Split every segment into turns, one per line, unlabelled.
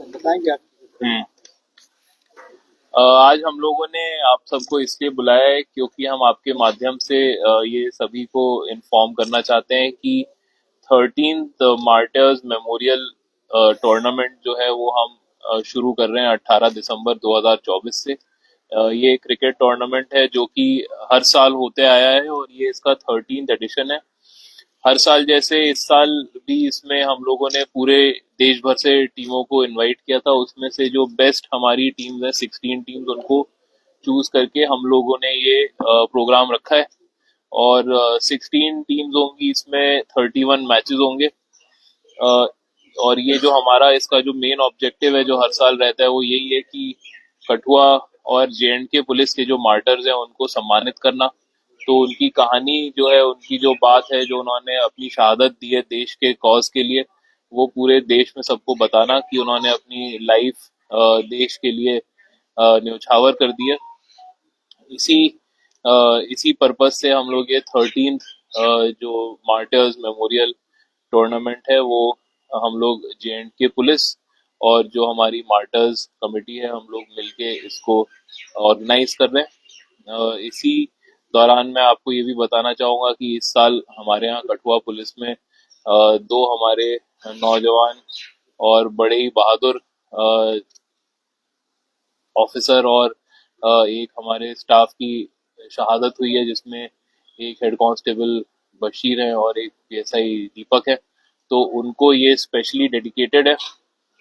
बताएंगे आप?
आज हम लोगों ने आप सबको इसलिए बुलाया है क्योंकि हम आपके माध्यम से ये सभी को इन्फॉर्म करना चाहते हैं कि 13th मार्टर्स मेमोरियल टूर्नामेंट जो है वो हम शुरू कर रहे हैं 18 दिसंबर 2024 से। ये क्रिकेट टूर्नामेंट है जो कि हर साल होते आया है और ये इसका 13th एडिशन है। हर साल जैसे इस साल भी इसमें हम लोगों ने पूरे देश भर से टीमों को इनवाइट किया था। उसमें से जो बेस्ट हमारी टीम्स है 16 टीम्स, उनको चूज करके हम लोगों ने ये प्रोग्राम रखा है। और 16 टीम्स होंगी, इसमें 31 मैचेस होंगे। अ, और ये जो हमारा इसका जो मेन ऑब्जेक्टिव है जो हर साल रहता है वो यही है कि कठुआ और जेएंडके पुलिस के जो मार्टर्स हैं उनको सम्मानित करना। तो उनकी कहानी जो है, उनकी जो बात है, जो उन्होंने अपनी शहादत दी है देश के कॉज के लिए, वो पूरे देश में सबको बताना कि उन्होंने अपनी लाइफ देश के लिए न्यौछावर कर दिया। इसी इसी पर्पज से हम लोग ये 13th जो मार्टर्स मेमोरियल टूर्नामेंट है वो हम लोग जेएंडके पुलिस और जो हमारी मार्टर्स कमेटी है हम लोग मिलके इसको ऑर्गेनाइज कर रहे हैं। इसी दौरान मैं आपको ये भी बताना चाहूंगा कि इस साल हमारे यहाँ कठुआ पुलिस में दो हमारे नौजवान और बड़े ही बहादुर ऑफिसर और एक हमारे स्टाफ की शहादत हुई है, जिसमें एक हेड कांस्टेबल बशीर है और एक पीएसआई दीपक है। तो उनको ये स्पेशली डेडिकेटेड है।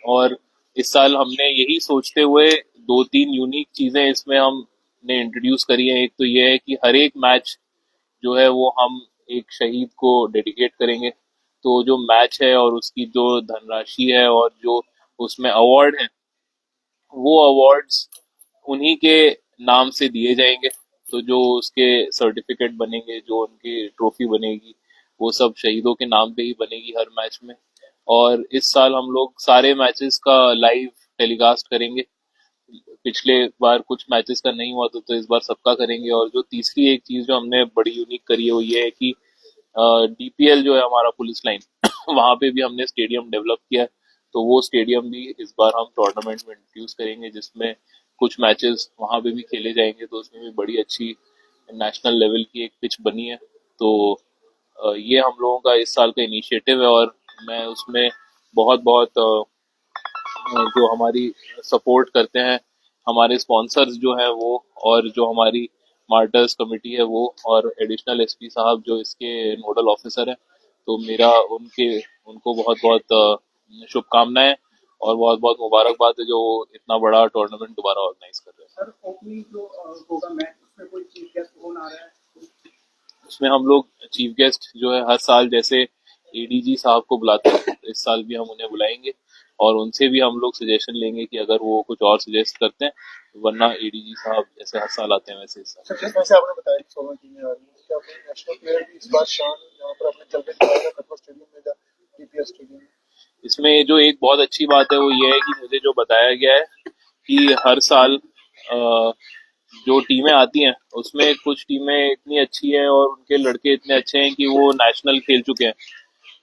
और इस साल हमने यही सोचते हुए दो तीन यूनिक चीजें इसमें हमने इंट्रोड्यूस करी है। एक तो ये है कि हर एक मैच जो है वो हम एक शहीद को डेडिकेट करेंगे। तो जो मैच है और उसकी जो धनराशि है और जो उसमें अवार्ड है, वो अवार्ड्स उन्हीं के नाम से दिए जाएंगे। तो जो उसके सर्टिफिकेट बनेंगे, जो उनकी ट्रॉफी बनेगी, वो सब शहीदों के नाम पे ही बनेगी हर मैच में। और इस साल हम लोग सारे मैचेस का लाइव टेलीकास्ट करेंगे। पिछले बार कुछ मैचेस का नहीं हुआ तो इस बार सबका करेंगे। और जो तीसरी एक चीज जो हमने बड़ी यूनिक करी है वो ये है कि डीपीएल जो है हमारा पुलिस लाइन वहां पे भी हमने स्टेडियम डेवलप किया है। तो वो स्टेडियम भी इस बार हम टूर्नामेंट में इंट्रोड्यूस करेंगे, जिसमें कुछ मैचेस वहां पे भी खेले जाएंगे। तो उसमें भी बड़ी अच्छी नेशनल लेवल की एक पिच बनी है। तो ये हम लोगों का इस साल का इनिशिएटिव है। और मैं उसमें बहुत बहुत जो हमारी सपोर्ट करते हैं, हमारे स्पॉन्सर्स जो हैं वो, और जो हमारी मार्टर्स कमेटी है वो, और एडिशनल एसपी साहब जो इसके नोडल ऑफिसर हैं, तो मेरा उनको बहुत बहुत शुभकामनाएं और बहुत बहुत मुबारकबाद है जो इतना बड़ा टूर्नामेंट दोबारा ऑर्गेनाइज कर रहे हैं।
सर, ओपनिंग जो होगा मैच, उसमें कोई चीफ गेस्ट कौन आ रहा है?
उसमें हम लोग चीफ गेस्ट जो है हर साल जैसे एडीजी साहब को बुलाते हैं, तो इस साल भी हम उन्हें बुलाएंगे और उनसे भी हम लोग सजेशन लेंगे कि अगर वो कुछ और सजेस्ट करते हैं। वरना एडीजी साहब जैसे हर साल आते हैं वैसे इस साल।
सर, जिस वजह से आपने बताया कि 16 टीमें आ रही हैं, क्या अपने नेशनल प्लेयर भी इस बार शान यहाँ पर अपने चलते दिखाएगा कटवा स्टेडियम में या डीपीएस स्टेडियम में?
इसमें जो एक बहुत अच्छी बात है वो ये है कि मुझे जो बताया गया है कि हर साल जो टीमें आती हैं उसमें कुछ टीमें इतनी अच्छी हैं और उनके लड़के इतने अच्छे हैं कि वो नेशनल खेल चुके हैं।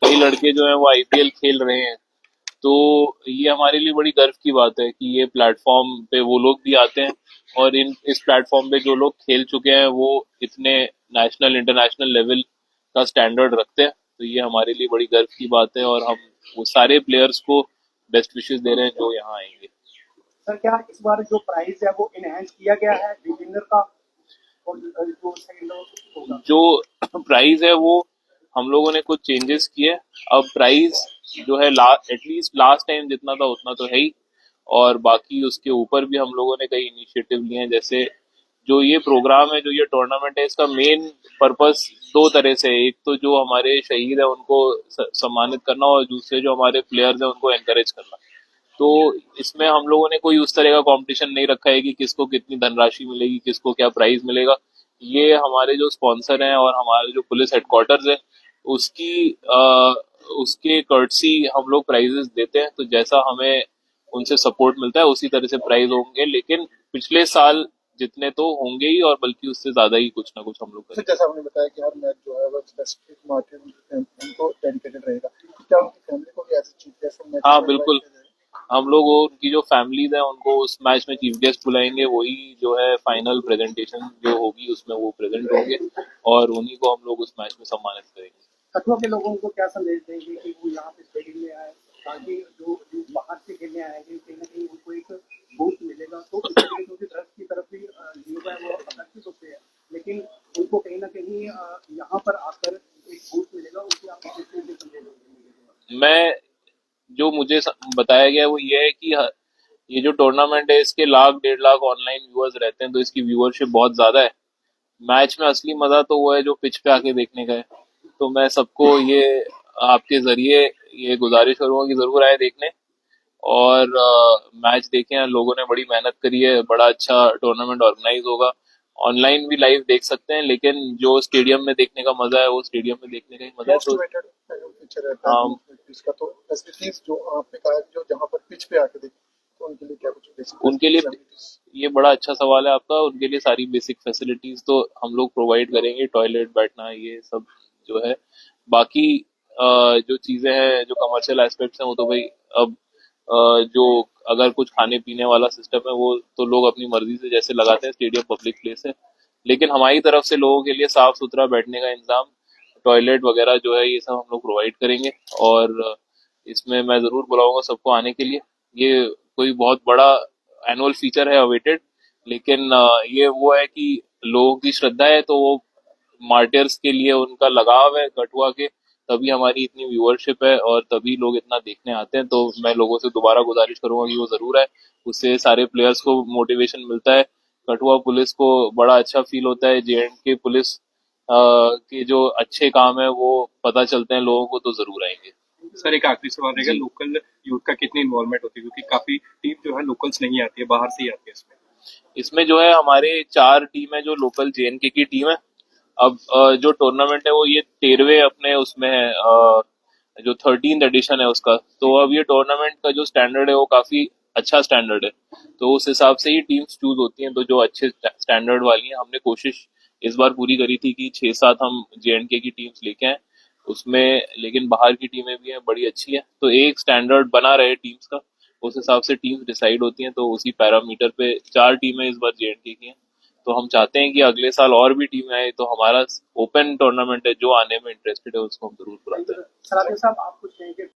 कई लड़के जो हैं वो आईपीएल खेल रहे हैं। तो ये हमारे लिए बड़ी गर्व की बात है कि ये प्लेटफॉर्म पे वो लोग भी आते हैं और इस प्लेटफॉर्म पे जो लोग खेल चुके हैं वो इतने नेशनल इंटरनेशनल लेवल का स्टैंडर्ड रखते हैं। तो ये हमारे लिए बड़ी गर्व की बात है और हम वो सारे प्लेयर्स को बेस्ट विशेस दे रहे हैं जो यहाँ आएंगे।
सर, क्या इस बार जो प्राइस है वो इनहेंस किया गया है विनर का, और जो सेकंड होगा?
जो प्राइस है वो हम लोगों ने कुछ चेंजेस किए। अब प्राइस जो है एटलीस्ट लास्ट टाइम जितना था उतना तो है ही। और बाकी उसके ऊपर भी हम लोगों ने कई इनिशिएटिव लिए हैं। जैसे जो ये प्रोग्राम है, जो ये टूर्नामेंट है, इसका मेन पर्पस दो तरह से है। एक तो जो हमारे शहीद है उनको सम्मानित करना और दूसरे जो हमारे प्लेयर्स हैं उनको एनकरेज करना। तो इसमें हम लोगों ने कोई उस तरह का कंपटीशन नहीं रखा है कि किसको कितनी धनराशि मिलेगी, किसको क्या प्राइज मिलेगा। ये हमारे जो स्पॉन्सर हैं और हमारे जो पुलिस हेडक्वार्टर्स है उसकी उसके कर्टसी हम लोग प्राइजेस देते हैं। तो जैसा हमें उनसे सपोर्ट मिलता है उसी तरह से प्राइज होंगे। लेकिन पिछले साल जितने तो होंगे ही और बल्कि उससे ज्यादा ही कुछ ना कुछ हम लोग
सर,
करेंगे।
जैसा आपने बताया कि हर मैच जो है वो स्पेसिफिक मार्टिन उनको डेडिकेटेड रहेगा, तो क्या उनकी फैमिली को भी एज चीफ गेस्ट मैच
हाँ
में इनवाइट
बिल्कुल।
किया जाएगा?
हम लोग वो उनकी जो फैमिलीज है उनको उस मैच में चीफ गेस्ट बुलाएंगे, वही जो है फाइनल प्रेजेंटेशन जो होगी उसमें वो प्रेजेंट होंगे और उन्हीं को हम लोग उस मैच में सम्मानित करेंगे।
कठुआ के लोगों को क्या संदेश देंगे कि वो यहाँ पे स्टेडियम में आए, ताकि जो बाहर से खेलने आएंगे कहीं ना कहीं उनको एक बूस्ट मिलेगा। तो इस तरीके से ड्रग्स की तरफ भी युवा है वो आकर्षित होते हैं, लेकिन उनको कहीं ना कहीं यहाँ पर आकर एक बूस्ट मिलेगा। उससे आप किस तरीके से संदेश देंगे?
मैं जो मुझे बताया गया है वो ये है कि ये जो टूर्नामेंट है इसके 1,00,000 1,50,000 ऑनलाइन व्यूअर्स रहते हैं, तो इसकी व्यूअरशिप बहुत ज्यादा है। मैच में असली मजा तो वो है जो पिच पे आके देखने का है। तो मैं सबको ये आपके जरिए ये गुजारिश करूंगा कि जरूर आए देखने और मैच देखें। लोगों ने बड़ी मेहनत करी है, बड़ा अच्छा टूर्नामेंट ऑर्गेनाइज होगा। ऑनलाइन भी लाइव देख सकते हैं, लेकिन जो स्टेडियम में देखने का मजा है वो स्टेडियम में देखने का ही मजा है।
मोस्ट
तो
वेटेड फीचर रहता है पिच का, तो फैसिलिटीज जो आपने कहा है, जो जहाँ पर पिच पे आके देखें, तो उनके लिए क्या कुछ बेसिक
उनके लिए ये बड़ा अच्छा सवाल है आपका। उनके लिए सारी बेसिक फैसिलिटीज तो हम लोग प्रोवाइड करेंगे, टॉयलेट, बैठना, ये सब जो है। बाकी जो चीजें हैं, जो कमर्शियल एस्पेक्ट्स हैं, वो तो भाई अब जो अगर कुछ खाने पीने वाला सिस्टम है वो तो लोग अपनी मर्जी से जैसे लगाते हैं, स्टेडियम पब्लिक प्लेस है। लेकिन हमारी तरफ से लोगों के लिए साफ सुथरा बैठने का इंतजाम, टॉयलेट वगैरह जो है ये सब हम लोग प्रोवाइड करेंगे और इसमें मैं जरूर बुलाऊंगा सबको आने के लिए। ये कोई बहुत बड़ा एनुअल फीचर है अवेटेड, लेकिन ये वो है कि लोगों की श्रद्धा है, तो वो मार्टियर्स के लिए उनका लगाव है कठुआ के, तभी हमारी इतनी व्यूअरशिप है और तभी लोग इतना देखने आते हैं। तो मैं लोगों से दोबारा गुजारिश करूंगा कि वो जरूर है। उससे सारे प्लेयर्स को मोटिवेशन मिलता है, कठुआ पुलिस को बड़ा अच्छा फील होता है, JNK पुलिस के जो अच्छे काम है वो पता चलते हैं लोगों को, तो जरूर आएंगे।
सर एक आखिरी सवाल रहेगा, लोकल यूथ का कितनी इन्वॉल्वमेंट होती है, क्योंकि काफी टीम जो है लोकल्स नहीं आती है, बाहर से ही आती है इसमें।
इसमें जो है हमारे 4 टीम है जो लोकल JNK की टीम है। अब जो टूर्नामेंट है वो ये 13वें अपने उसमें है, जो 13th एडिशन है उसका। तो अब ये टूर्नामेंट का जो स्टैंडर्ड है वो काफी अच्छा स्टैंडर्ड है, तो उस हिसाब से ही टीम्स चूज होती हैं। तो जो अच्छे स्टैंडर्ड वाली हैं, हमने कोशिश इस बार पूरी करी थी कि 6-7 हम JNK की टीम्स लेके आए उसमें, लेकिन बाहर की टीमें भी हैं, बड़ी अच्छी है। तो एक स्टैंडर्ड बना रहे टीम्स का, उस हिसाब से टीम्स डिसाइड होती हैं। तो उसी पैरामीटर पे 4 टीमें इस बार JNK की हैं। तो हम चाहते हैं कि अगले साल और भी टीमें आए। तो हमारा ओपन टूर्नामेंट है, जो आने में इंटरेस्टेड है उसको हम जरूर बुलाते हैं।
सर साहब आप कुछ कहेंगे?